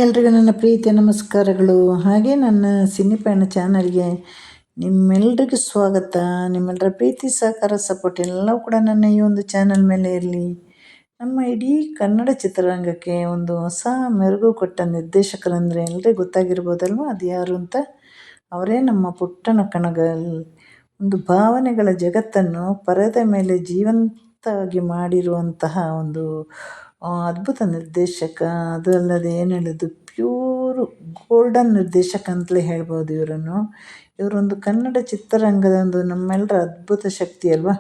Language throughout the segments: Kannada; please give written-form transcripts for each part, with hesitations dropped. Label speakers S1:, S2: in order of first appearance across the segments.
S1: ಎಲ್ರಿಗೂ ನನ್ನ ಪ್ರೀತಿಯ ನಮಸ್ಕಾರಗಳು. ಹಾಗೆ ನನ್ನ ಸಿನಿಪಯಣ ಚಾನಲ್ಗೆ ನಿಮ್ಮೆಲ್ರಿಗೂ ಸ್ವಾಗತ. ನಿಮ್ಮೆಲ್ಲರ ಪ್ರೀತಿ ಸಹಕಾರ ಸಪೋರ್ಟ್ ಎಲ್ಲವೂ ಕೂಡ ನನ್ನ ಈ ಒಂದು ಚಾನಲ್ ಮೇಲೆ ಇರಲಿ. ನಮ್ಮ ಇಡೀ ಕನ್ನಡ ಚಿತ್ರರಂಗಕ್ಕೆ ಒಂದು ಹೊಸ ಮೆರುಗು ಕೊಟ್ಟ ನಿರ್ದೇಶಕರಂದರೆ ಎಲ್ರಿಗೂ ಗೊತ್ತಾಗಿರ್ಬೋದಲ್ವ, ಅದು ಯಾರು ಅಂತ. ಅವರೇ ನಮ್ಮ ಪುಟ್ಟಣ ಕಣಗಾಲ್. ಒಂದು ಭಾವನೆಗಳ ಜಗತ್ತನ್ನು ಪರದೆ ಮೇಲೆ ಜೀವಂತವಾಗಿ ಮಾಡಿರುವಂತಹ ಒಂದು ಅದ್ಭುತ ನಿರ್ದೇಶಕ. ಅದು ಅಲ್ಲದೆ ಏನು ಹೇಳೋದು, ಪ್ಯೂರು ಗೋಲ್ಡನ್ ನಿರ್ದೇಶಕ ಅಂತಲೇ ಹೇಳ್ಬೋದು ಇವರನ್ನು. ಇವರೊಂದು ಕನ್ನಡ ಚಿತ್ರರಂಗದ ಒಂದು ನಮ್ಮೆಲ್ಲರ ಅದ್ಭುತ ಶಕ್ತಿ ಅಲ್ವಾ.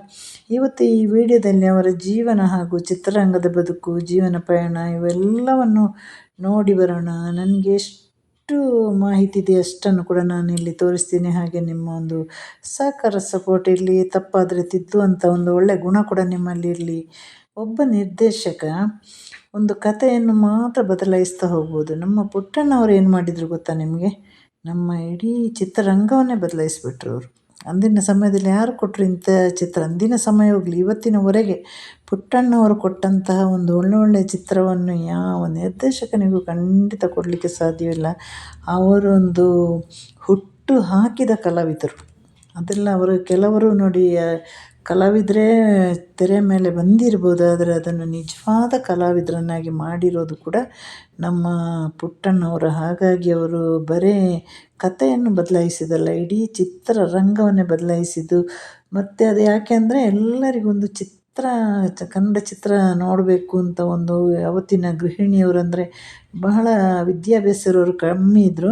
S1: ಇವತ್ತು ಈ ವಿಡಿಯೋದಲ್ಲಿ ಅವರ ಜೀವನ ಹಾಗೂ ಚಿತ್ರರಂಗದ ಬದುಕು, ಜೀವನ ಪಯಣ ಇವೆಲ್ಲವನ್ನು ನೋಡಿ ಬರೋಣ. ನನಗೆ ಎಷ್ಟು ಮಾಹಿತಿ ಇದೆ ಅಷ್ಟನ್ನು ಕೂಡ ನಾನು ಇಲ್ಲಿ ತೋರಿಸ್ತೀನಿ. ಹಾಗೆ ನಿಮ್ಮ ಒಂದು ಸಹಕಾರ ಸಪೋರ್ಟ್ ಇರಲಿ, ತಪ್ಪಾದರೆ ತಿದ್ದುವಂಥ ಒಂದು ಒಳ್ಳೆಯ ಗುಣ ಕೂಡ ನಿಮ್ಮಲ್ಲಿ ಇರಲಿ. ಒಬ್ಬ ನಿರ್ದೇಶಕ ಒಂದು ಕಥೆಯನ್ನು ಮಾತ್ರ ಬದಲಾಯಿಸ್ತಾ ಹೋಗ್ಬೋದು. ನಮ್ಮ ಪುಟ್ಟಣ್ಣವ್ರು ಏನು ಮಾಡಿದರು ಗೊತ್ತಾ ನಿಮಗೆ? ನಮ್ಮ ಇಡೀ ಚಿತ್ರರಂಗವನ್ನೇ ಬದಲಾಯಿಸಿಬಿಟ್ರು ಅವರು. ಅಂದಿನ ಸಮಯದಲ್ಲಿ ಯಾರು ಕೊಟ್ಟರು ಇಂಥ ಚಿತ್ರ? ಅಂದಿನ ಸಮಯ ಹೋಗಲಿ, ಇವತ್ತಿನವರೆಗೆ ಪುಟ್ಟಣ್ಣವರು ಕೊಟ್ಟಂತಹ ಒಂದು ಒಳ್ಳೊಳ್ಳೆಯ ಚಿತ್ರವನ್ನು ಯಾವ ನಿರ್ದೇಶಕನಿಗೂ ಖಂಡಿತ ಕೊಡಲಿಕ್ಕೆ ಸಾಧ್ಯವಿಲ್ಲ. ಅವರೊಂದು ಹುಟ್ಟು ಹಾಕಿದ ಕಲಾವಿದರು. ಅದೆಲ್ಲ ಅವರು ಕೆಲವರು ನೋಡಿ ಕಲಾವಿದರೇ ತೆರೆ ಮೇಲೆ ಬಂದಿರ್ಬೋದು, ಆದರೆ ಅದನ್ನು ನಿಜವಾದ ಕಲಾವಿದರನ್ನಾಗಿ ಮಾಡಿರೋದು ಕೂಡ ನಮ್ಮ ಪುಟ್ಟಣ್ಣವರು. ಹಾಗಾಗಿ ಅವರು ಬರೀ ಕಥೆಯನ್ನು ಬದಲಾಯಿಸಿದಲ್ಲ, ಇಡೀ ಚಿತ್ರರಂಗವನ್ನೇ ಬದಲಾಯಿಸಿದ್ದು. ಮತ್ತು ಅದು ಯಾಕೆ ಅಂದರೆ ಎಲ್ಲರಿಗೊಂದು ಕನ್ನಡ ಚಿತ್ರ ನೋಡಬೇಕು ಅಂತ ಒಂದು ಅವತ್ತಿನ ಗೃಹಿಣಿಯವರಂದರೆ ಬಹಳ ವಿದ್ಯಾಭ್ಯಾಸ ಇರೋರು ಕಮ್ಮಿ ಇದ್ದರು.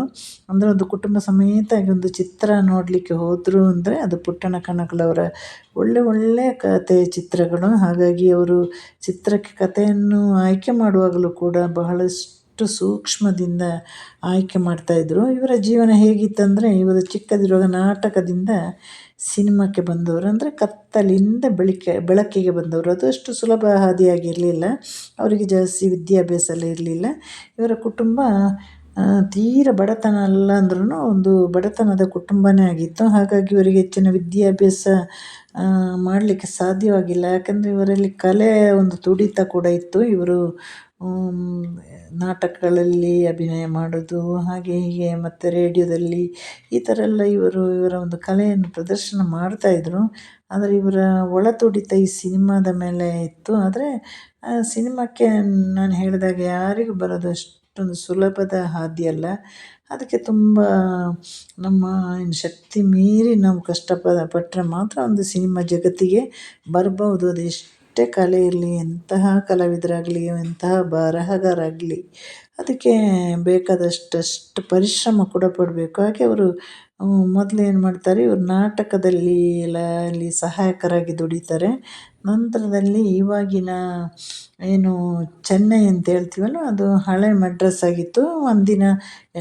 S1: ಅಂದರೆ ಒಂದು ಕುಟುಂಬ ಸಮೇತವಾಗಿ ಒಂದು ಚಿತ್ರ ನೋಡಲಿಕ್ಕೆ ಹೋದರು ಅಂದರೆ ಅದು ಪುಟ್ಟಣ ಕಣಗಾಲ್ ಒಳ್ಳೆಯ ಕಥೆಯ ಚಿತ್ರಗಳು. ಹಾಗಾಗಿ ಅವರು ಚಿತ್ರಕ್ಕೆ ಕಥೆಯನ್ನು ಆಯ್ಕೆ ಮಾಡುವಾಗಲೂ ಕೂಡ ಬಹಳಷ್ಟು ಸೂಕ್ಷ್ಮದಿಂದ ಆಯ್ಕೆ ಮಾಡ್ತಾಯಿದ್ರು. ಇವರ ಜೀವನ ಹೇಗಿತ್ತಂದರೆ, ಇವರು ಚಿಕ್ಕದಿರುವಾಗ ನಾಟಕದಿಂದ ಸಿನಿಮಾಕ್ಕೆ ಬಂದವರು. ಅಂದರೆ ಕತ್ತಲಿಂದ ಬೆಳಕಿಗೆ ಬಂದವರು. ಅದು ಅಷ್ಟು ಸುಲಭ ಹಾದಿಯಾಗಿರಲಿಲ್ಲ. ಅವರಿಗೆ ಜಾಸ್ತಿ ವಿದ್ಯಾಭ್ಯಾಸ ಎಲ್ಲ ಇರಲಿಲ್ಲ. ಇವರ ಕುಟುಂಬ ತೀರ ಬಡತನ ಅಲ್ಲ ಅಂದ್ರೂ ಒಂದು ಬಡತನದ ಕುಟುಂಬನೇ ಆಗಿತ್ತು. ಹಾಗಾಗಿ ಇವರಿಗೆ ಹೆಚ್ಚಿನ ವಿದ್ಯಾಭ್ಯಾಸ ಮಾಡಲಿಕ್ಕೆ ಸಾಧ್ಯವಾಗಿಲ್ಲ. ಯಾಕಂದರೆ ಇವರಲ್ಲಿ ಕಲೆಯ ಒಂದು ತುಡಿತ ಕೂಡ ಇತ್ತು. ಇವರು ನಾಟಕಗಳಲ್ಲಿ ಅಭಿನಯ ಮಾಡೋದು, ಹಾಗೆ ಹೀಗೆ, ಮತ್ತು ರೇಡಿಯೋದಲ್ಲಿ ಈ ಥರ ಎಲ್ಲ ಇವರ ಒಂದು ಕಲೆಯನ್ನು ಪ್ರದರ್ಶನ ಮಾಡ್ತಾಯಿದ್ರು. ಆದರೆ ಇವರ ಒಳ ತುಡಿತ ಈ ಸಿನಿಮಾದ ಮೇಲೆ ಇತ್ತು. ಆದರೆ ಸಿನಿಮಾಕ್ಕೆ ನಾನು ಹೇಳಿದಾಗ ಯಾರಿಗೂ ಬರೋದು ಅಷ್ಟೊಂದು ಸುಲಭದ ಹಾದಿಯಲ್ಲ. ಅದಕ್ಕೆ ತುಂಬ ನಮ್ಮ ಶಕ್ತಿ ಮೀರಿ ನಾವು ಕಷ್ಟಪಟ್ಟರೆ ಮಾತ್ರ ಒಂದು ಸಿನಿಮಾ ಜಗತ್ತಿಗೆ ಬರ್ಬೋದು. ಅದು ಎಷ್ಟೇ ಕಲೆ ಇರಲಿ, ಎಂತಹ ಕಲಾವಿದರಾಗಲಿ, ಎಂತಹ ಬರಹಗಾರಾಗಲಿ, ಅದಕ್ಕೆ ಬೇಕಾದಷ್ಟು ಪರಿಶ್ರಮ ಕೂಡ ಪಡಬೇಕು. ಹಾಗೆ ಅವರು ಮೊದಲು ಏನು ಮಾಡ್ತಾರೆ, ಇವರು ನಾಟಕದಲ್ಲಿ ಅಲ್ಲಿ ಸಹಾಯಕರಾಗಿ ದುಡಿತಾರೆ. ನಂತರದಲ್ಲಿ ಇವಾಗಿನ ಏನು ಚೆನ್ನೈ ಅಂತ ಹೇಳ್ತೀವಲ್ಲ, ಅದು ಹಳೆ ಮೆಡ್ರಾಸ್ ಆಗಿತ್ತು. ಅಂದಿನ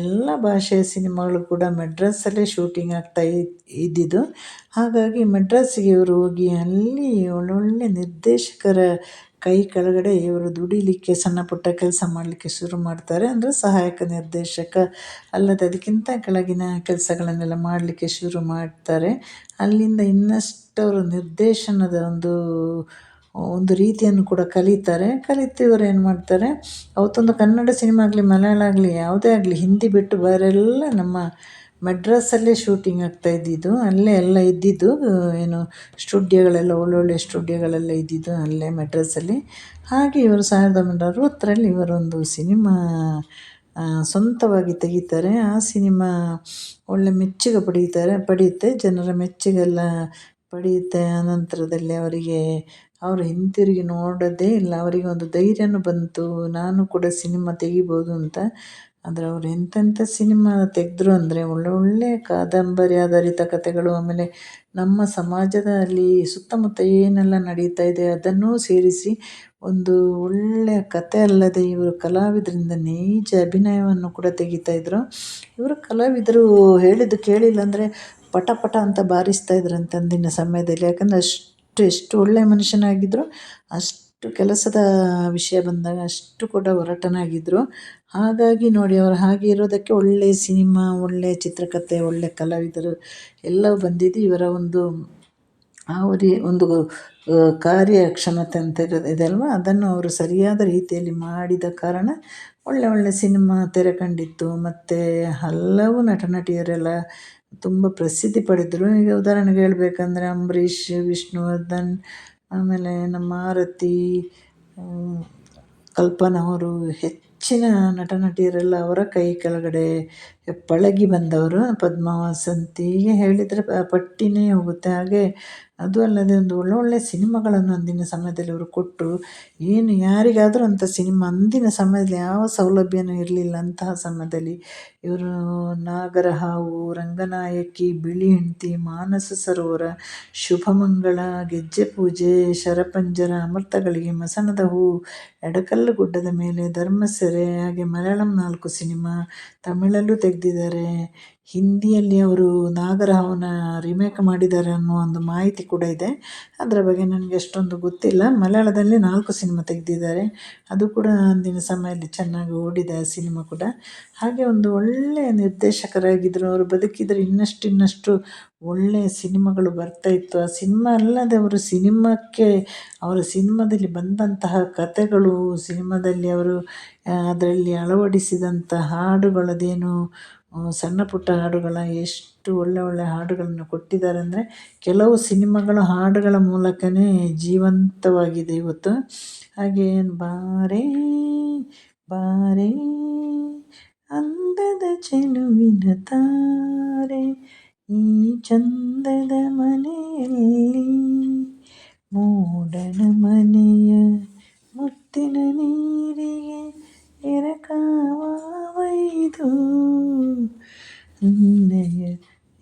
S1: ಎಲ್ಲ ಭಾಷೆಯ ಸಿನಿಮಾಗಳು ಕೂಡ ಮೆಡ್ರಾಸಲ್ಲೇ ಶೂಟಿಂಗ್ ಆಗ್ತಾ ಇದ್ದಿದ್ದು. ಹಾಗಾಗಿ ಮೆಡ್ರಾಸಿಗೆ ಇವರು ಹೋಗಿ ಅಲ್ಲಿ ಒಳ್ಳೊಳ್ಳೆ ನಿರ್ದೇಶಕರ ಕೈ ಕೆಳಗಡೆ ಇವರು ದುಡಿಲಿಕ್ಕೆ, ಸಣ್ಣ ಪುಟ್ಟ ಕೆಲಸ ಮಾಡಲಿಕ್ಕೆ ಶುರು ಮಾಡ್ತಾರೆ. ಅಂದರೆ ಸಹಾಯಕ ನಿರ್ದೇಶಕ ಅಲ್ಲದೆ ಅದಕ್ಕಿಂತ ಕೆಳಗಿನ ಕೆಲಸಗಳನ್ನೆಲ್ಲ ಮಾಡಲಿಕ್ಕೆ ಶುರು ಮಾಡ್ತಾರೆ. ಅಲ್ಲಿಂದ ಇನ್ನಷ್ಟು ಅವರು ನಿರ್ದೇಶನದ ಒಂದು ರೀತಿಯನ್ನು ಕೂಡ ಕಲಿತು ಇವರು ಏನು ಮಾಡ್ತಾರೆ, ಅವತ್ತೊಂದು ಕನ್ನಡ ಸಿನಿಮಾ ಆಗಲಿ, ಮಲಯಾಳ ಆಗಲಿ, ಯಾವುದೇ ಆಗಲಿ, ಹಿಂದಿ ಬಿಟ್ಟು ಬೇರೆಲ್ಲ ನಮ್ಮ ಮೆಡ್ರಾಸಲ್ಲೇ ಶೂಟಿಂಗ್ ಆಗ್ತಾ ಇದ್ದಿದ್ದು. ಅಲ್ಲೇ ಎಲ್ಲ ಇದ್ದಿದ್ದು, ಏನು ಸ್ಟುಡಿಯೋಗಳೆಲ್ಲ, ಒಳ್ಳೊಳ್ಳೆ ಸ್ಟುಡಿಯೋಗಳೆಲ್ಲ ಇದ್ದಿದ್ದು ಅಲ್ಲೇ ಮೆಡ್ರಾಸಲ್ಲಿ. ಹಾಗೆ ಇವರು 1960ರಲ್ಲಿ ಇವರೊಂದು ಸಿನಿಮಾ ಸ್ವಂತವಾಗಿ ತೆಗಿತಾರೆ. ಆ ಸಿನಿಮಾ ಒಳ್ಳೆ ಮೆಚ್ಚುಗೆ ಪಡೆಯುತ್ತೆ, ಜನರ ಮೆಚ್ಚುಗೆಲ್ಲ ಪಡೆಯುತ್ತೆ. ಆನಂತರದಲ್ಲಿ ಅವರು ಹಿಂತಿರುಗಿ ನೋಡೋದೇ ಇಲ್ಲ. ಅವರಿಗೆ ಒಂದು ಧೈರ್ಯನೂ ಬಂತು, ನಾನು ಕೂಡ ಸಿನಿಮಾ ತೆಗಿಬೋದು ಅಂತ. ಆದರೆ ಅವರು ಎಂತೆಂಥ ಸಿನಿಮಾ ತೆಗೆದ್ರು ಅಂದರೆ ಒಳ್ಳೊಳ್ಳೆ ಕಾದಂಬರಿ ಆಧಾರಿತ ಕಥೆಗಳು, ಆಮೇಲೆ ನಮ್ಮ ಸಮಾಜದಲ್ಲಿ ಸುತ್ತಮುತ್ತ ಏನೆಲ್ಲ ನಡೀತಾ ಇದೆ ಅದನ್ನೂ ಸೇರಿಸಿ ಒಂದು ಒಳ್ಳೆಯ ಕತೆ. ಅಲ್ಲದೆ ಇವರು ಕಲಾವಿದರಿಂದ ನೈಜ ಅಭಿನಯವನ್ನು ಕೂಡ ತೆಗಿತಾಯಿದ್ರು. ಇವರು ಕಲಾವಿದರು ಹೇಳಿದ್ದು ಕೇಳಿಲ್ಲ ಅಂದರೆ ಪಟ ಪಟ ಅಂತ ಬಾರಿಸ್ತಾ ಇದ್ರಂತೆ ಅಂದಿನ ಸಮಯದಲ್ಲಿ. ಯಾಕಂದರೆ ಎಷ್ಟು ಒಳ್ಳೆಯ ಮನುಷ್ಯನಾಗಿದ್ದರು, ಅಷ್ಟು ಕೆಲಸದ ವಿಷಯ ಬಂದಾಗ ಅಷ್ಟು ಕೂಡ ಒರಟನಾಗಿದ್ದರು. ಹಾಗಾಗಿ ನೋಡಿ, ಅವರು ಹಾಗೆ ಇರೋದಕ್ಕೆ ಒಳ್ಳೆಯ ಸಿನಿಮಾ, ಒಳ್ಳೆಯ ಚಿತ್ರಕಥೆ, ಒಳ್ಳೆಯ ಕಲಾವಿದರು ಎಲ್ಲವೂ ಬಂದಿದ್ದು ಇವರ ಒಂದು ಒಂದು ಕಾರ್ಯಕ್ಷಮತೆ ಅಂತ ಇದೆ ಅಲ್ವ, ಅದನ್ನು ಅವರು ಸರಿಯಾದ ರೀತಿಯಲ್ಲಿ ಮಾಡಿದ ಕಾರಣ ಒಳ್ಳೆ ಒಳ್ಳೆ ಸಿನಿಮಾ ತೆರೆ ಕಂಡಿತ್ತು. ಮತ್ತು ಹಲವು ನಟ ನಟಿಯರೆಲ್ಲ ತುಂಬ ಪ್ರಸಿದ್ಧಿ ಪಡೆದರು. ಈಗ ಉದಾಹರಣೆಗೆ ಹೇಳಬೇಕಂದ್ರೆ ಅಂಬರೀಷ್, ವಿಷ್ಣುವರ್ಧನ್, ಆಮೇಲೆ ನಮ್ಮ ಆರತಿ, ಕಲ್ಪನಾ ಅವರು ಹೆಚ್ಚಿನ ನಟ ನಟಿಯರೆಲ್ಲ ಅವರ ಕೈ ಕೆಳಗಡೆ ಪಳಗಿ ಬಂದವರು. ಪದ್ಮ ವಾಸಂತಿ ಹೀಗೆ ಹೇಳಿದರೆ ಪಟ್ಟಿನೇ ಹೋಗುತ್ತೆ. ಹಾಗೆ ಅದು ಅಲ್ಲದೆ ಒಂದು ಒಳ್ಳೊಳ್ಳೆ ಸಿನಿಮಾಗಳನ್ನು ಅಂದಿನ ಸಮಯದಲ್ಲಿ ಅವರು ಕೊಟ್ಟರು. ಏನು ಯಾರಿಗಾದರೂ ಅಂಥ ಸಿನಿಮಾ ಅಂದಿನ ಸಮಯದಲ್ಲಿ ಯಾವ ಸೌಲಭ್ಯನೂ ಇರಲಿಲ್ಲ. ಅಂತಹ ಸಮಯದಲ್ಲಿ ಇವರು ನಾಗರಹಾವು, ರಂಗನಾಯಕಿ, ಬಿಳಿ ಹೆಂಡತಿ, ಮಾನಸ ಸರೋವರ, ಶುಭಮಂಗಳ, ಗೆಜ್ಜೆ ಪೂಜೆ, ಶರಪಂಜರ, ಅಮೃತಗಳಿಗೆ, ಮಸಣದ ಹೂ, ಎಡಕಲ್ಲು ಗುಡ್ಡದ ಮೇಲೆ, ಧರ್ಮಸೆರೆ, ಹಾಗೆ ಮಲಯಾಳಂ 4 ಸಿನಿಮಾ, ತಮಿಳಲ್ಲೂ ತೆಗೆದಿದ್ದಾರೆ. ಹಿಂದಿಯಲ್ಲಿ ಅವರು ನಾಗರಹಾವನ್ನ ರಿಮೇಕ್ ಮಾಡಿದ್ದಾರೆ ಅನ್ನೋ ಒಂದು ಮಾಹಿತಿ ಕೂಡ ಇದೆ. ಅದರ ಬಗ್ಗೆ ನನಗೆ ಅಷ್ಟೊಂದು ಗೊತ್ತಿಲ್ಲ. ಮಲಯಾಳದಲ್ಲಿ 4 ಸಿನಿಮಾ ತೆಗೆದಿದ್ದಾರೆ. ಅದು ಕೂಡ ಅಂದಿನ ಸಮಯದಲ್ಲಿ ಚೆನ್ನಾಗಿ ಓಡಿದೆ ಆ ಸಿನಿಮಾ ಕೂಡ. ಹಾಗೆ ಒಂದು ಒಳ್ಳೆಯ ನಿರ್ದೇಶಕರಾಗಿದ್ದರು. ಅವರು ಬದುಕಿದರೆ ಇನ್ನಷ್ಟು ಒಳ್ಳೆಯ ಸಿನಿಮಾಗಳು ಬರ್ತಾಯಿತ್ತು. ಆ ಸಿನಿಮಾ ಅಲ್ಲದೆ ಅವರು ಅವರ ಸಿನಿಮಾದಲ್ಲಿ ಬಂದಂತಹ ಕಥೆಗಳು, ಸಿನಿಮಾದಲ್ಲಿ ಅವರು ಅದರಲ್ಲಿ ಅಳವಡಿಸಿದಂಥ ಹಾಡುಗಳದೇನು ಸಣ್ಣ ಪುಟ್ಟ ಹಾಡುಗಳ ಎಷ್ಟು ಒಳ್ಳೆ ಹಾಡುಗಳನ್ನು ಕೊಟ್ಟಿದ್ದಾರೆ ಅಂದರೆ, ಕೆಲವು ಸಿನಿಮಾಗಳ ಹಾಡುಗಳ ಮೂಲಕವೇ ಜೀವಂತವಾಗಿದೆ ಇವತ್ತು. ಹಾಗೆ ಬಾರೇ ಬಾರೇ ಅಂದದ ಚೆಲುವಿನ ತಾರೆ, ಈ ಚಂದದ ಮನೆಯಲ್ಲಿ ಮೂಡಣ ಮನೆಯ ಮುತ್ತಿನ ನೀರಿಗೆ ಎರಕವಾವೈದು,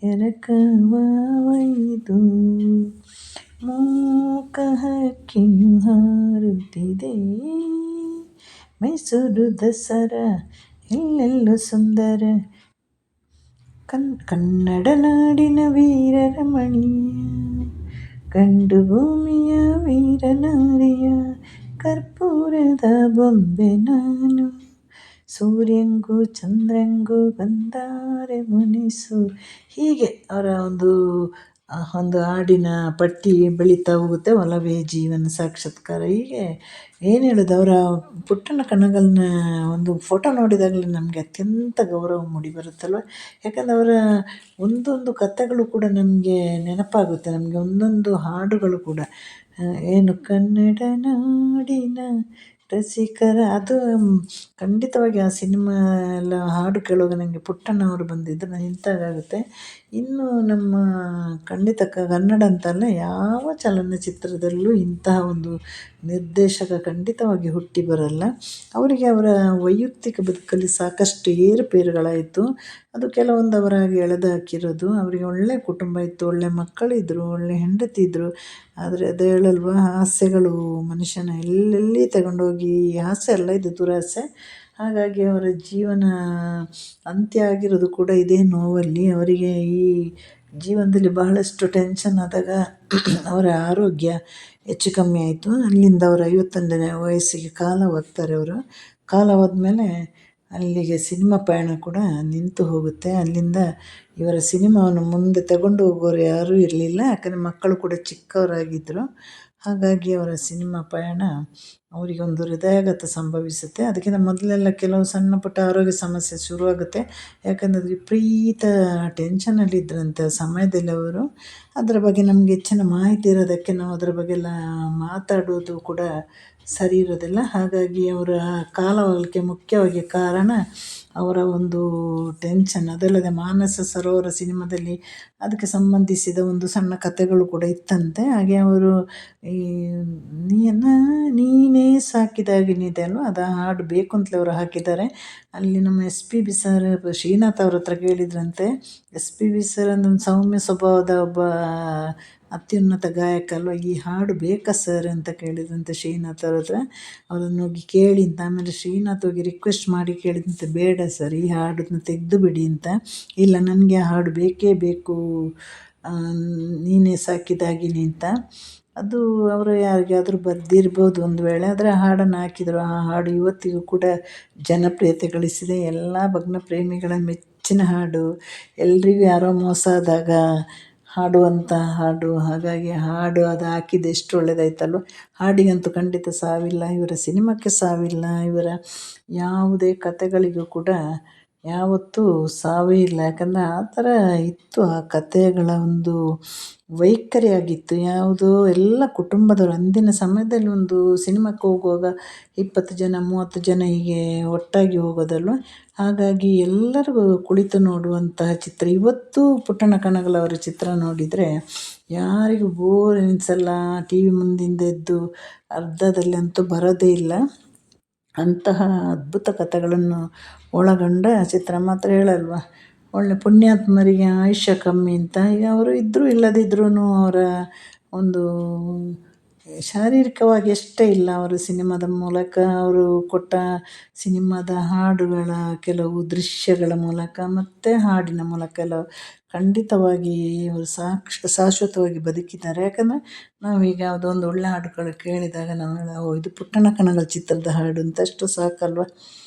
S1: ಎರಕವಾವೈದು, ಮೂಕ ಹಕ್ಕಿಯು ಹಾರುತ್ತಿದೆ, ಮೈಸೂರು ದಸರಾ ಎಲ್ಲೆಲ್ಲೂ ಸುಂದರ, ಕನ್ನಡ ನಾಡಿನ ವೀರರಮಣೀಯ, ಗಂಡು ಭೂಮಿಯ ವೀರನಾರಿಯ, ಕರ್ಪೂರದ ಬೊಂಬೆ ನಾನು, ಸೂರ್ಯಂಗೂ ಚಂದ್ರಂಗೂ ಬಂದಾರೆ ಮುನಿಸು. ಹೀಗೆ ಅವರ ಒಂದು ಹಾಡಿನ ಪಟ್ಟಿ ಬೆಳೀತಾ ಹೋಗುತ್ತೆ. ಒಲವೇ ಜೀವನ ಸಾಕ್ಷಾತ್ಕಾರ, ಹೀಗೆ ಏನು ಹೇಳೋದು, ಅವರ ಪುಟ್ಟಣ್ಣ ಕಣಗಾಲ್ನ ಒಂದು ಫೋಟೋ ನೋಡಿದಾಗಲೇ ನಮಗೆ ಅತ್ಯಂತ ಗೌರವ ಮೂಡಿ ಬರುತ್ತಲ್ವ. ಯಾಕಂದರೆ ಅವರ ಒಂದೊಂದು ಕಥೆಗಳು ಕೂಡ ನಮಗೆ ನೆನಪಾಗುತ್ತೆ. ನಮಗೆ ಒಂದೊಂದು ಹಾಡುಗಳು ಕೂಡ ಏನು ಕನ್ನಡ ನಾಡಿನ ರಸಿಕರ, ಅದು ಖಂಡಿತವಾಗಿ ಆ ಸಿನಿಮಾ ಎಲ್ಲ ಹಾಡು ಕೇಳುವಾಗ ನನಗೆ ಪುಟ್ಟಣ್ಣ ಅವರು ಬಂದಿದ್ದರು ನಿಂತಾಗುತ್ತೆ. ಇನ್ನು ನಮ್ಮ ಖಂಡಿತ ಕನ್ನಡ ಅಂತಲ್ಲ, ಯಾವ ಚಲನಚಿತ್ರದಲ್ಲೂ ಇಂತಹ ಒಂದು ನಿರ್ದೇಶಕ ಖಂಡಿತವಾಗಿ ಹುಟ್ಟಿ ಬರಲ್ಲ. ಅವರಿಗೆ ಅವರ ವೈಯಕ್ತಿಕ ಬದುಕಲ್ಲಿ ಸಾಕಷ್ಟು ಏರುಪೇರುಗಳಾಯಿತು. ಅದು ಕೆಲವೊಂದು ಅವರಾಗಿ ಎಳೆದು ಹಾಕಿರೋದು. ಅವರಿಗೆ ಒಳ್ಳೆಯ ಕುಟುಂಬ ಇತ್ತು, ಒಳ್ಳೆಯ ಮಕ್ಕಳಿದ್ದರು, ಒಳ್ಳೆಯ ಹೆಂಡತಿ ಇದ್ದರು. ಆದರೆ ಅದು ಹೇಳಲ್ವ, ಆಸೆಗಳು ಮನುಷ್ಯನ ಎಲ್ಲೆಲ್ಲಿ ತಗೊಂಡೋಗಿ, ಆಸೆ ಅಲ್ಲ ಇದು ದುರಾಸೆ. ಹಾಗಾಗಿ ಅವರ ಜೀವನ ಅಂತ್ಯ ಆಗಿರೋದು ಕೂಡ ಇದೇ ನೋವಲ್ಲಿ. ಅವರಿಗೆ ಈ ಜೀವನದಲ್ಲಿ ಬಹಳಷ್ಟು ಟೆನ್ಷನ್ ಆದಾಗ ಅವರ ಆರೋಗ್ಯ ಹೆಚ್ಚು ಕಮ್ಮಿ ಆಯಿತು. ಅಲ್ಲಿಂದ ಅವರು 51ನೇ ವಯಸ್ಸಿಗೆ ಕಾಲವಾಗ್ತಾರೆ. ಅವರು ಕಾಲವಾದಮೇಲೆ ಅಲ್ಲಿಗೆ ಸಿನಿಮಾ ಪಯಣ ಕೂಡ ನಿಂತು ಹೋಗುತ್ತೆ. ಅಲ್ಲಿಂದ ಇವರ ಸಿನಿಮಾವನ್ನು ಮುಂದೆ ತಗೊಂಡು ಹೋಗೋರು ಯಾರೂ ಇರಲಿಲ್ಲ. ಯಾಕಂದರೆ ಮಕ್ಕಳು ಕೂಡ ಚಿಕ್ಕವರಾಗಿದ್ದರು. ಹಾಗಾಗಿ ಅವರ ಸಿನಿಮಾ ಪಯಣ ಅವರಿಗೆ ಒಂದು ಹೃದಯಾಘಾತ ಸಂಭವಿಸುತ್ತೆ. ಅದಕ್ಕಿಂತ ಮೊದಲೆಲ್ಲ ಕೆಲವು ಸಣ್ಣ ಪುಟ್ಟ ಆರೋಗ್ಯ ಸಮಸ್ಯೆ ಶುರುವಾಗುತ್ತೆ. ಯಾಕಂದರೆ ವಿಪರೀತ ಟೆನ್ಷನಲ್ಲಿದ್ದರಂತೆ ಆ ಸಮಯದಲ್ಲಿ ಅವರು. ಅದರ ಬಗ್ಗೆ ನಮಗೆ ಹೆಚ್ಚಿನ ಮಾಹಿತಿ ಇರೋದಕ್ಕೆ ನಾವು ಅದರ ಬಗ್ಗೆ ಎಲ್ಲ ಮಾತಾಡೋದು ಕೂಡ ಸರಿ ಇರೋದಿಲ್ಲ. ಹಾಗಾಗಿ ಅವರ ಕಾಲವಾಗಲಿಕ್ಕೆ ಮುಖ್ಯವಾಗಿ ಕಾರಣ ಅವರ ಒಂದು ಟೆನ್ಷನ್. ಅದಲ್ಲದೆ ಮಾನಸ ಸರೋವರ ಸಿನಿಮಾದಲ್ಲಿ ಅದಕ್ಕೆ ಸಂಬಂಧಿಸಿದ ಒಂದು ಸಣ್ಣ ಕಥೆಗಳು ಕೂಡ ಇತ್ತಂತೆ. ಹಾಗೆ ಅವರು ಈ ನೀನೇ ಸಾಕಿದಾಗಿನಿದೆ ಅಲ್ವ, ಅದು ಹಾಡು ಬೇಕು ಅಂತಲೇ ಅವರು ಹಾಕಿದ್ದಾರೆ. ಅಲ್ಲಿ ನಮ್ಮ SPB ಸರ್ ಶ್ರೀನಾಥ್ ಅವ್ರ ಹತ್ರ ಕೇಳಿದ್ರಂತೆ. SPB ಸರ್ ಒಂದು ಸೌಮ್ಯ ಸ್ವಭಾವದ ಒಬ್ಬ ಅತ್ಯುನ್ನತ ಗಾಯಕ ಅಲ್ವ, ಈ ಹಾಡು ಬೇಕಾ ಸರ್ ಅಂತ ಕೇಳಿದ್ರಂತೆ ಶ್ರೀನಾಥ್ ಅವ್ರ ಹತ್ರ. ಅವರನ್ನು ಹೋಗಿ ಕೇಳಿ ಅಂತ. ಆಮೇಲೆ ಶ್ರೀನಾಥ್ ಹೋಗಿ ರಿಕ್ವೆಸ್ಟ್ ಮಾಡಿ ಕೇಳಿದಂತೆ, ಬೇಡ ಸರ್ ಈ ಹಾಡನ್ನ ತೆಗೆದು ಬಿಡಿ ಅಂತ. ಇಲ್ಲ, ನನಗೆ ಆ ಹಾಡು ಬೇಕೇ ಬೇಕು, ನೀನೇ ಸಾಕಿದಾಗಿನಿ ಅಂತ. ಅದು ಅವರು ಯಾರಿಗಾದರೂ ಬರ್ದಿರ್ಬೋದು ಒಂದು ವೇಳೆ, ಆದರೆ ಆ ಹಾಡನ್ನು ಹಾಕಿದರು. ಆ ಹಾಡು ಇವತ್ತಿಗೂ ಕೂಡ ಜನಪ್ರಿಯತೆ ಗಳಿಸಿದೆ. ಎಲ್ಲ ಭಗ್ನ ಪ್ರೇಮಿಗಳ ಮೆಚ್ಚಿನ ಹಾಡು. ಎಲ್ರಿಗೂ ಯಾರೋ ಮೋಸ ಆದಾಗ ಹಾಡುವಂಥ ಹಾಡು. ಹಾಗಾಗಿ ಹಾಡು ಅದು ಹಾಕಿದ್ದು ಎಷ್ಟು ಒಳ್ಳೆಯದಾಯ್ತಲ್ವ. ಹಾಡಿಗಂತೂ ಖಂಡಿತ ಸಾವಿಲ್ಲ, ಇವರ ಸಿನಿಮಾಕ್ಕೆ ಸಾವಿಲ್ಲ, ಇವರ ಯಾವುದೇ ಕತೆಗಳಿಗೂ ಕೂಡ ಯಾವತ್ತೂ ಸಾವೇ ಇಲ್ಲ. ಯಾಕಂದರೆ ಆ ಥರ ಇತ್ತು ಆ ಕತೆಗಳ ಒಂದು ವೈಖರಿ ಆಗಿತ್ತು. ಯಾವುದೋ ಎಲ್ಲ ಕುಟುಂಬದವರು ಅಂದಿನ ಸಮಯದಲ್ಲಿ ಒಂದು ಸಿನಿಮಾಕ್ಕೆ ಹೋಗುವಾಗ 20 ಜನ 30 ಜನ ಹೀಗೆ ಒಟ್ಟಾಗಿ ಹೋಗೋದಲ್ವ. ಹಾಗಾಗಿ ಎಲ್ಲರಿಗೂ ಕುಳಿತು ನೋಡುವಂತಹ ಚಿತ್ರ. ಇವತ್ತು ಪುಟ್ಟಣ್ಣ ಕಣಗಾಲ್ ಚಿತ್ರ ನೋಡಿದರೆ ಯಾರಿಗೂ ಬೋರ್ ಎನಿಸಲ್ಲ. ಟಿ ವಿ ಮುಂದಿಂದ ಎದ್ದು ಅರ್ಧದಲ್ಲಿ ಅಂತೂ ಬರೋದೇ ಇಲ್ಲ. ಅಂತಹ ಅದ್ಭುತ ಕಥೆಗಳನ್ನು ಒಳಗೊಂಡ ಚಿತ್ರ. ಮಾತ್ರ ಹೇಳಲ್ವ, ಒಳ್ಳೆ ಪುಣ್ಯಾತ್ಮರಿಗೆ ಆಯುಷ್ಯ ಕಮ್ಮಿ ಅಂತ. ಈಗ ಅವರು ಇದ್ದರೂ ಇಲ್ಲದಿದ್ರೂ ಅವರ ಒಂದು ಶಾರೀರಿಕವಾಗಿ ಅಷ್ಟೇ ಇಲ್ಲ, ಅವರು ಸಿನಿಮಾದ ಮೂಲಕ ಅವರು ಕೊಟ್ಟ ಸಿನಿಮಾದ ಹಾಡುಗಳ ಕೆಲವು ದೃಶ್ಯಗಳ ಮೂಲಕ ಮತ್ತು ಹಾಡಿನ ಮೂಲಕ ಎಲ್ಲ ಖಂಡಿತವಾಗಿ ಅವರು ಶಾಶ್ವತವಾಗಿ ಬದುಕಿದ್ದಾರೆ. ಯಾಕಂದರೆ ನಾವೀಗ ಯಾವುದೋ ಒಂದು ಒಳ್ಳೆ ಹಾಡುಗಳು ಕೇಳಿದಾಗ ನಾವು ಇದು ಪುಟ್ಟಣ್ಣ ಕಣಗಾಲ್ ಚಿತ್ರದ ಹಾಡು ಅಂತ ಅಷ್ಟು ಸಾಕಲ್ವ.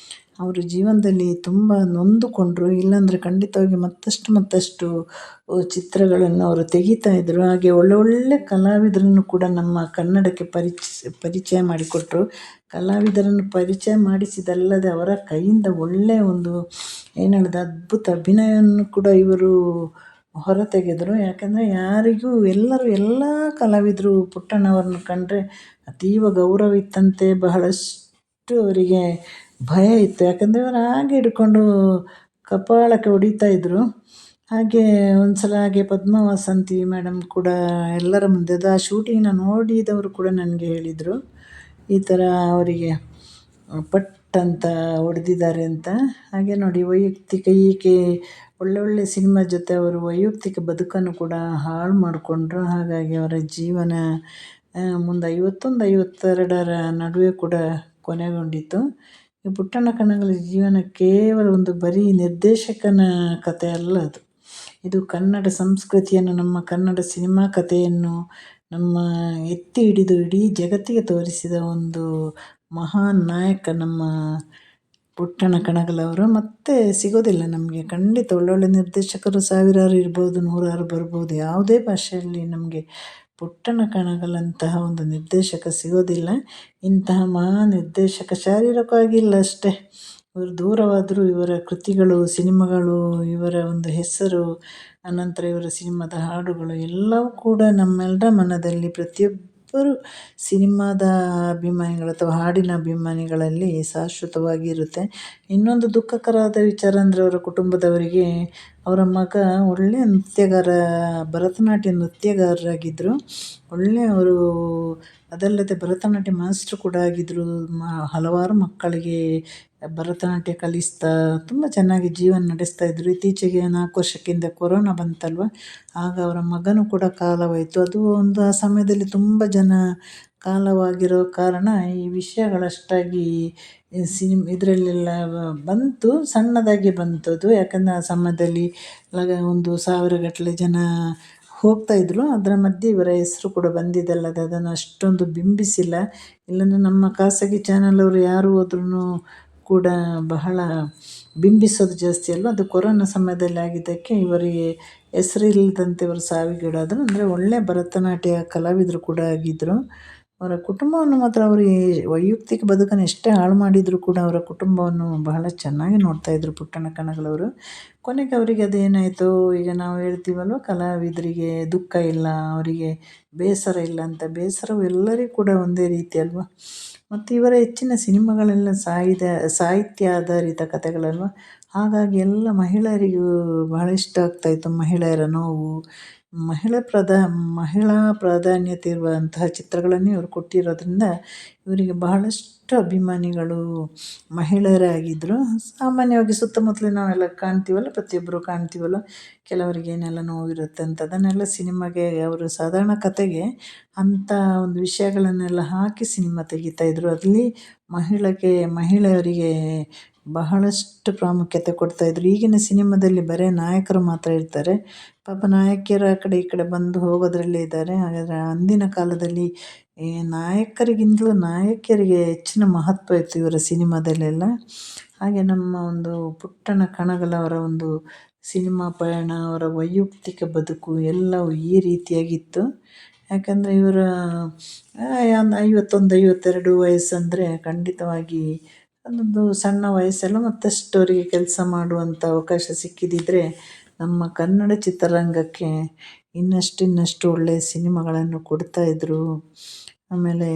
S1: ಅವರು ಜೀವನದಲ್ಲಿ ತುಂಬ ನೊಂದುಕೊಂಡರು. ಇಲ್ಲಾಂದರೆ ಖಂಡಿತವಾಗಿ ಮತ್ತಷ್ಟು ಚಿತ್ರಗಳನ್ನು ಅವರು ತೆಗಿತಾಯಿದ್ರು. ಹಾಗೆ ಒಳ್ಳೊಳ್ಳೆ ಕಲಾವಿದರನ್ನು ಕೂಡ ನಮ್ಮ ಕನ್ನಡಕ್ಕೆ ಪರಿಚಯ ಮಾಡಿಕೊಟ್ಟರು. ಕಲಾವಿದರನ್ನು ಪರಿಚಯ ಮಾಡಿಸಿದಲ್ಲದೆ ಅವರ ಕೈಯಿಂದ ಒಳ್ಳೆಯ ಒಂದು ಏನು ಹೇಳೋದು ಅದ್ಭುತ ಅಭಿನಯವನ್ನು ಕೂಡ ಇವರು ಹೊರತೆಗೆದರು. ಯಾಕಂದರೆ ಯಾರಿಗೂ ಎಲ್ಲ ಕಲಾವಿದರು ಪುಟ್ಟಣ್ಣವ್ರನ್ನ ಕಂಡರೆ ಅತೀವ ಗೌರವ ಇತ್ತಂತೆ. ಬಹಳಷ್ಟು ಅವರಿಗೆ ಭಯ ಇತ್ತು. ಯಾಕಂದರೆ ಅವರು ಹಾಗೆ ಹಿಡ್ಕೊಂಡು ಕಪಾಳಕ್ಕೆ ಹೊಡಿತಾಯಿದ್ರು. ಹಾಗೆ ಒಂದು ಸಲ ಹಾಗೆ ಪದ್ಮ ವಾಸಂತಿ ಮೇಡಮ್ ಕೂಡ ಎಲ್ಲರ ಮುಂದೆ ಆ ಶೂಟಿಂಗ್ನ ನೋಡಿದವರು ಕೂಡ ನನಗೆ ಹೇಳಿದರು, ಈ ಥರ ಅವರಿಗೆ ಪಟ್ ಅಂತ ಹೊಡೆದಿದ್ದಾರೆ ಅಂತ. ಹಾಗೆ ನೋಡಿ, ವೈಯಕ್ತಿಕ ಈಕೆ ಒಳ್ಳೊಳ್ಳೆ ಸಿನಿಮಾ ಜೊತೆ ಅವರು ವೈಯಕ್ತಿಕ ಬದುಕನ್ನು ಕೂಡ ಹಾಳು ಮಾಡಿಕೊಂಡ್ರು. ಹಾಗಾಗಿ ಅವರ ಜೀವನ ಮುಂದೆ 51-52ರ ನಡುವೆ ಕೂಡ ಕೊನೆಗೊಂಡಿತು. ಈ ಪುಟ್ಟಣ್ಣ ಕಣಗಾಲ್ ಜೀವನ ಕೇವಲ ಒಂದು ಬರೀ ನಿರ್ದೇಶಕನ ಕಥೆ ಅಲ್ಲ ಅದು. ಇದು ಕನ್ನಡ ಸಂಸ್ಕೃತಿಯನ್ನು, ನಮ್ಮ ಕನ್ನಡ ಸಿನಿಮಾ ಕಥೆಯನ್ನು ನಮ್ಮ ಎತ್ತಿ ಹಿಡಿದು ಇಡೀ ಜಗತ್ತಿಗೆ ತೋರಿಸಿದ ಒಂದು ಮಹಾನ್ ನಾಯಕ ನಮ್ಮ ಪುಟ್ಟಣ್ಣ ಕಣಗಾಲ್ ಅವರು. ಮತ್ತೆ ಸಿಗೋದಿಲ್ಲ ನಮಗೆ. ಖಂಡಿತ ಒಳ್ಳೊಳ್ಳೆ ನಿರ್ದೇಶಕರು ಸಾವಿರಾರು ಇರ್ಬೋದು, ನೂರಾರು ಬರ್ಬೋದು. ಯಾವುದೇ ಭಾಷೆಯಲ್ಲಿ ನಮಗೆ ಪುಟ್ಟಣ್ಣ ಕಣಗಾಲ್ ಅಂತಹ ಒಂದು ನಿರ್ದೇಶಕ ಸಿಗೋದಿಲ್ಲ. ಇಂತಹ ಮಹಾನ್ ನಿರ್ದೇಶಕ ಶಾರೀರಿಕವಾಗಿ ಇಲ್ಲ ಅಷ್ಟೇ, ಇವರು ದೂರವಾದರೂ ಇವರ ಕೃತಿಗಳು, ಸಿನಿಮಾಗಳು, ಇವರ ಒಂದು ಹೆಸರು, ಅನಂತರ ಇವರ ಸಿನಿಮಾದ ಹಾಡುಗಳು ಎಲ್ಲವೂ ಕೂಡ ನಮ್ಮೆಲ್ಲರ ಮನದಲ್ಲಿ ಪ್ರತಿಯೊಬ್ಬರು ಸಿನಿಮಾದ ಅಭಿಮಾನಿಗಳು ಅಥವಾ ಹಾಡಿನ ಅಭಿಮಾನಿಗಳಲ್ಲಿ ಶಾಶ್ವತವಾಗಿ ಇರುತ್ತೆ. ಇನ್ನೊಂದು ದುಃಖಕರವಾದ ವಿಚಾರ ಅಂದರೆ ಅವರ ಕುಟುಂಬದವರಿಗೆ ಅವರ ಮಗ ಒಳ್ಳೆಯ ನೃತ್ಯಗಾರ, ಭರತನಾಟ್ಯ ನೃತ್ಯಗಾರರಾಗಿದ್ದರು. ಒಳ್ಳೆಯ ಅವರು ಅದಲ್ಲದೆ ಭರತನಾಟ್ಯ ಮಾಸ್ಟ್ರು ಕೂಡ ಆಗಿದ್ದರು. ಹಲವಾರು ಮಕ್ಕಳಿಗೆ ಭರತನಾಟ್ಯ ಕಲಿಸ್ತಾ ತುಂಬ ಚೆನ್ನಾಗಿ ಜೀವನ ನಡೆಸ್ತಾಯಿದ್ರು. ಇತ್ತೀಚೆಗೆ 4 ವರ್ಷಕ್ಕಿಂತ ಕೊರೋನಾ ಬಂತಲ್ವ, ಆಗ ಅವರ ಮಗನೂ ಕೂಡ ಕಾಲವಾಯಿತು. ಅದು ಒಂದು ಆ ಸಮಯದಲ್ಲಿ ತುಂಬ ಜನ ಕಾಲವಾಗಿರೋ ಕಾರಣ ಈ ವಿಷಯಗಳಷ್ಟಾಗಿ ಇದರಲ್ಲೆಲ್ಲ ಬಂತು, ಸಣ್ಣದಾಗಿ ಬಂತು ಅದು. ಯಾಕಂದರೆ ಆ ಸಮಯದಲ್ಲಿ ಒಂದು 1000 ಗಟ್ಟಲೆ ಜನ ಹೋಗ್ತಾಯಿದ್ರು. ಅದರ ಮಧ್ಯೆ ಇವರ ಹೆಸರು ಕೂಡ ಬಂದಿದ್ದಲ್ಲದೆ ಅದನ್ನು ಅಷ್ಟೊಂದು ಬಿಂಬಿಸಿಲ್ಲ. ಇಲ್ಲಾಂದರೆ ನಮ್ಮ ಖಾಸಗಿ ಚಾನಲವರು ಯಾರು ಹೋದ್ರೂ ಕೂಡ ಬಹಳ ಬಿಂಬಿಸೋದು ಜಾಸ್ತಿ ಅಲ್ವ. ಅದು ಕೊರೋನಾ ಸಮಯದಲ್ಲಿ ಆಗಿದ್ದಕ್ಕೆ ಇವರಿಗೆ ಹೆಸರಿಲ್ಲದಂತೆ ಇವರು ಸಾವಿಗೀಡಾದರು. ಅಂದರೆ ಒಳ್ಳೆಯ ಭರತನಾಟ್ಯ ಕಲಾವಿದರು ಕೂಡ ಆಗಿದ್ದರು. ಅವರ ಕುಟುಂಬವನ್ನು ಮಾತ್ರ ಅವರು ವೈಯಕ್ತಿಕ ಬದುಕನ್ನು ಎಷ್ಟೇ ಹಾಳು ಮಾಡಿದರೂ ಕೂಡ ಅವರ ಕುಟುಂಬವನ್ನು ಬಹಳ ಚೆನ್ನಾಗಿ ನೋಡ್ತಾಯಿದ್ರು ಪುಟ್ಟಣ್ಣ ಕಣಗಾಲ್ ಅವರು. ಕೊನೆಗೆ ಅವರಿಗೆ ಅದೇನಾಯಿತು, ಈಗ ನಾವು ಹೇಳ್ತೀವಲ್ವ, ಕಲಾವಿದರಿಗೆ ದುಃಖ ಇಲ್ಲ, ಅವರಿಗೆ ಬೇಸರ ಇಲ್ಲ ಅಂತ. ಬೇಸರವು ಎಲ್ಲರಿಗೂ ಕೂಡ ಒಂದೇ ರೀತಿ ಅಲ್ವ. ಮತ್ತು ಇವರ ಹೆಚ್ಚಿನ ಸಿನಿಮಾಗಳೆಲ್ಲ ಸಾಹಿತ್ಯ ಆಧಾರಿತ ಕಥೆಗಳಲ್ವ. ಹಾಗಾಗಿ ಎಲ್ಲ ಮಹಿಳೆಯರಿಗೂ ಬಹಳ ಇಷ್ಟ ಆಗ್ತಾಯಿತ್ತು. ಮಹಿಳೆಯರ ನೋವು, ಮಹಿಳಾ ಪ್ರಾಧಾನ್ಯತೆ ಇರುವಂತಹ ಚಿತ್ರಗಳನ್ನೇ ಇವರು ಕೊಟ್ಟಿರೋದ್ರಿಂದ ಇವರಿಗೆ ಬಹಳಷ್ಟು ಅಭಿಮಾನಿಗಳು ಮಹಿಳೆಯರೇ ಆಗಿದ್ದರು. ಸಾಮಾನ್ಯವಾಗಿ ಸುತ್ತಮುತ್ತಲಿನ ನಾವೆಲ್ಲ ಕಾಣ್ತೀವಲ್ಲ, ಪ್ರತಿಯೊಬ್ಬರು ಕಾಣ್ತೀವಲ್ಲ, ಕೆಲವರಿಗೆ ಏನೆಲ್ಲ ನೋವಿರುತ್ತೆ ಅಂತ. ಅದನ್ನೆಲ್ಲ ಸಿನಿಮಾಗೆ ಅವರು ಸಾಧಾರಣ ಕತೆಗೆ ಅಂಥ ಒಂದು ವಿಷಯಗಳನ್ನೆಲ್ಲ ಹಾಕಿ ಸಿನಿಮಾ ತೆಗಿತಾಯಿದ್ರು. ಅಲ್ಲಿ ಮಹಿಳೆಯರಿಗೆ ಬಹಳಷ್ಟು ಪ್ರಾಮುಖ್ಯತೆ ಕೊಡ್ತಾಯಿದ್ರು. ಈಗಿನ ಸಿನಿಮಾದಲ್ಲಿ ಬರೀ ನಾಯಕರು ಮಾತ್ರ ಇರ್ತಾರೆ. ಪಾಪ ನಾಯಕಿಯರು ಆ ಕಡೆ ಈ ಕಡೆ ಬಂದು ಹೋಗೋದ್ರಲ್ಲೇ ಇದ್ದಾರೆ. ಹಾಗಾದರೆ ಅಂದಿನ ಕಾಲದಲ್ಲಿ ನಾಯಕರಿಗಿಂತಲೂ ನಾಯಕಿಯರಿಗೆ ಹೆಚ್ಚಿನ ಮಹತ್ವ ಇತ್ತು ಇವರ ಸಿನಿಮಾದಲ್ಲೆಲ್ಲ. ಹಾಗೆ ನಮ್ಮ ಒಂದು ಪುಟ್ಟಣ ಕಣಗಲವರ ಒಂದು ಸಿನಿಮಾ ಪಯಣ, ಅವರ ವೈಯಕ್ತಿಕ ಬದುಕು ಎಲ್ಲವೂ ಈ ರೀತಿಯಾಗಿತ್ತು. ಯಾಕಂದರೆ ಇವರ ಒಂದು 51-52 ವಯಸ್ಸಂದರೆ ಖಂಡಿತವಾಗಿ ಅದೊಂದು ಸಣ್ಣ ವಯಸ್ಸಲ್ಲ. ಮತ್ತಷ್ಟು ಅವರಿಗೆ ಕೆಲಸ ಮಾಡುವಂಥ ಅವಕಾಶ ಸಿಕ್ಕಿದ್ದಿದ್ರೆ ನಮ್ಮ ಕನ್ನಡ ಚಿತ್ರರಂಗಕ್ಕೆ ಇನ್ನಷ್ಟು ಒಳ್ಳೆಯ ಸಿನಿಮಾಗಳನ್ನು ಕೊಡ್ತಾಯಿದ್ರು. ಆಮೇಲೆ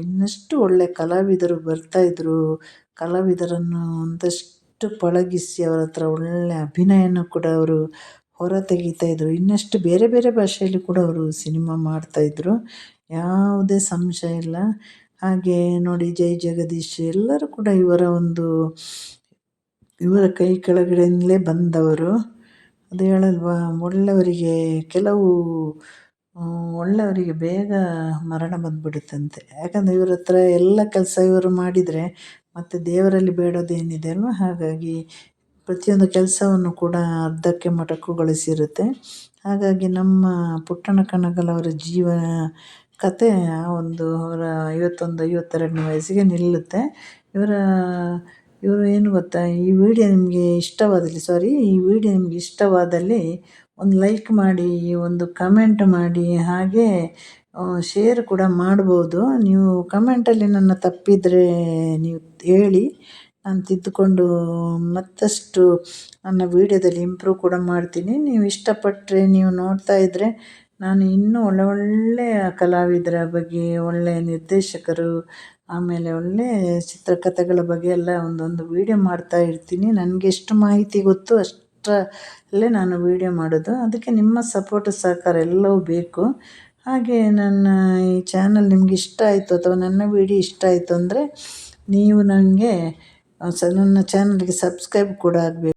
S1: ಇನ್ನಷ್ಟು ಒಳ್ಳೆಯ ಕಲಾವಿದರು ಬರ್ತಾಯಿದ್ರು. ಕಲಾವಿದರನ್ನು ಒಂದಷ್ಟು ಪಳಗಿಸಿ ಅವರ ಹತ್ರ ಒಳ್ಳೆಯ ಅಭಿನಯನ ಕೂಡ ಅವರು ಹೊರ ತೆಗಿತಾಯಿದ್ರು. ಇನ್ನಷ್ಟು ಬೇರೆ ಬೇರೆ ಭಾಷೆಯಲ್ಲಿ ಕೂಡ ಅವರು ಸಿನಿಮಾ ಮಾಡ್ತಾಯಿದ್ರು, ಯಾವುದೇ ಸಂಶಯ ಇಲ್ಲ. ಹಾಗೆ ನೋಡಿ, ಜೈ ಜಗದೀಶ್ ಎಲ್ಲರೂ ಕೂಡ ಇವರ ಕೈ ಕೆಳಗಡೆಯಿಂದಲೇ ಬಂದವರು. ಅದು ಹೇಳಲ್ವಾ, ಒಳ್ಳೆಯವರಿಗೆ ಬೇಗ ಮರಣ ಬಂದ್ಬಿಡುತ್ತಂತೆ. ಯಾಕಂದರೆ ಇವ್ರ ಹತ್ರ ಎಲ್ಲ ಕೆಲಸ ಇವರು ಮಾಡಿದರೆ ಮತ್ತು ದೇವರಲ್ಲಿ ಬೇಡೋದೇನಿದೆ ಅಲ್ವ, ಹಾಗಾಗಿ ಪ್ರತಿಯೊಂದು ಕೆಲಸವನ್ನು ಕೂಡ ಅರ್ಧಕ್ಕೆ ಮೊಟಕುಗೊಳಿಸಿರುತ್ತೆ. ಹಾಗಾಗಿ ನಮ್ಮ ಪುಟ್ಟಣ ಕಣಗಾಲ್ ಅವರ ಜೀವನ ಕತೆ ಅವರ 51-52ನೇ ವಯಸ್ಸಿಗೆ ನಿಲ್ಲುತ್ತೆ. ಇವರು ಏನು ಗೊತ್ತಾ, ಈ ವಿಡಿಯೋ ನಿಮಗೆ ಇಷ್ಟವಾದಲ್ಲಿ ಒಂದು ಲೈಕ್ ಮಾಡಿ, ಒಂದು ಕಮೆಂಟ್ ಮಾಡಿ, ಹಾಗೆ ಶೇರ್ ಕೂಡ ಮಾಡ್ಬೋದು. ನೀವು ಕಮೆಂಟಲ್ಲಿ ನನ್ನ ತಪ್ಪಿದರೆ ನೀವು ಹೇಳಿ, ನಾನು ತಿದ್ದುಕೊಂಡು ಮತ್ತಷ್ಟು ನನ್ನ ವೀಡಿಯೋದಲ್ಲಿ ಇಂಪ್ರೂವ್ ಕೂಡ ಮಾಡ್ತೀನಿ. ನೀವು ಇಷ್ಟಪಟ್ಟರೆ, ನೀವು ನೋಡ್ತಾ ಇದ್ದರೆ ನಾನು ಇನ್ನೂ ಒಳ್ಳೆಯ ಕಲಾವಿದರ ಬಗ್ಗೆ, ಒಳ್ಳೆಯ ನಿರ್ದೇಶಕರು, ಆಮೇಲೆ ಒಳ್ಳೆಯ ಚಿತ್ರಕಥೆಗಳ ಬಗ್ಗೆ ಎಲ್ಲ ಒಂದೊಂದು ವೀಡಿಯೋ ಮಾಡ್ತಾ ಇರ್ತೀನಿ. ನನಗೆ ಎಷ್ಟು ಮಾಹಿತಿ ಗೊತ್ತು ಅಷ್ಟರಲ್ಲೇ ನಾನು ವೀಡಿಯೋ ಮಾಡೋದು. ಅದಕ್ಕೆ ನಿಮ್ಮ ಸಪೋರ್ಟ್ ಸಹಕಾರ ಎಲ್ಲವೂ ಬೇಕು. ಹಾಗೆ ನನ್ನ ಈ ಚಾನಲ್ ನಿಮ್ಗೆ ಇಷ್ಟ ಆಯಿತು ಅಥವಾ ನನ್ನ ವೀಡಿಯೋ ಇಷ್ಟ ಆಯಿತು ಅಂದರೆ ನೀವು ನನಗೆ ನನ್ನ ಚಾನಲ್ಗೆ ಸಬ್ಸ್ಕ್ರೈಬ್ ಕೂಡ ಆಗಬೇಕು.